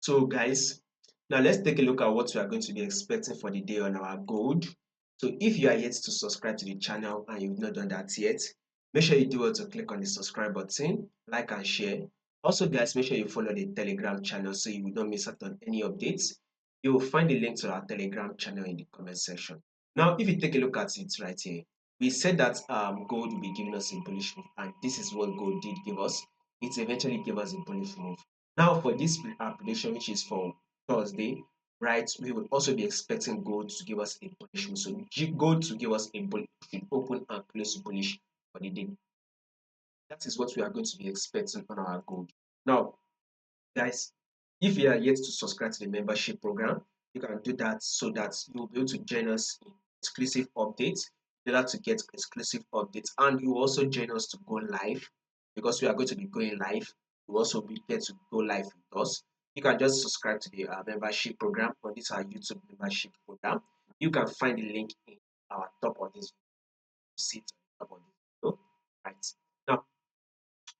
So guys, now let's take a look at what we are going to be expecting for the day on our gold. So if you are yet to subscribe to the channel and you've not done that yet, make sure you do well to click on the subscribe button, like and share. Also guys, make sure you follow the Telegram channel so you will not miss out on any updates. You will find the link to our Telegram channel in the comment section. Now, if you take a look at it right here, we said that gold will be giving us a bullish move, and this is what gold did give us. It eventually gave us a bullish move. Now, for this prediction, which is for Thursday, right, we will also be expecting gold to give us a bullish move. So gold to give us a bullish, open and close bullish for the day. That is what we are going to be expecting on our gold. Now, guys, if you are yet to subscribe to the membership program, you can do that so that you will be able to join us in exclusive updates in order to get exclusive updates, and you will also join us to go live because we are going to be going live. You will also be there to go live with us. You can just subscribe to the membership program on this our YouTube membership program. You can find the link in our top of this video. See it on top of this video, right now.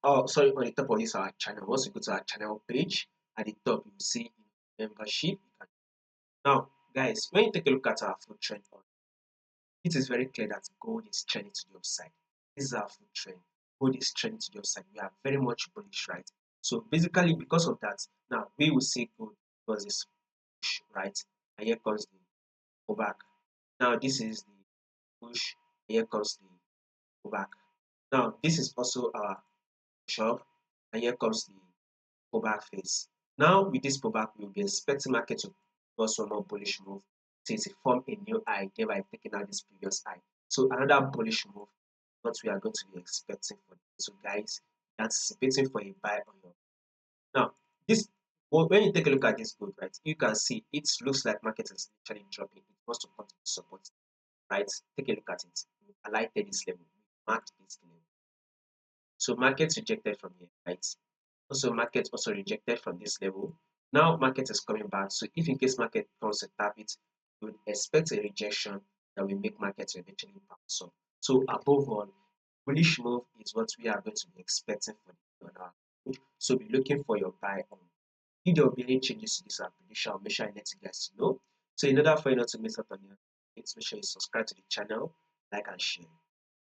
Oh, sorry, on the top of this our channel. Once you go to our channel page, at the top you will see membership. Now, guys, when you take a look at our full trend, it is very clear that gold is trending to the upside. This is our full trend. Gold is trending to the upside. We are very much bullish, right? So basically, because of that, now we will see gold was this push, right? And here comes the pullback. Now this is the push. And here comes the pullback. Now this is also our push up, and here comes the pullback phase. Now with this pullback, we will be expecting market to also more bullish move since it formed a new high, thereby taking out this previous high. So another bullish move, what we are going to be expecting for this. So guys, anticipating for a buy on your. Now this, well, when you take a look at this gold, right, you can see it looks like market is literally dropping. It wants to come to the support, right? Take a look at it. We highlighted this level, we marked this level. So market rejected from here, right? Also, market also rejected from this level. Now market is coming back. So if in case market comes to tap it, you would expect a rejection that will make market eventually bounce up. So above all, bullish move is what we are going to be expecting for the dollar. So be looking for your buy on. If there will be any changes to this prediction, I'll make sure I let you guys know. So in order for you not to miss out on it, make sure you subscribe to the channel, like and share.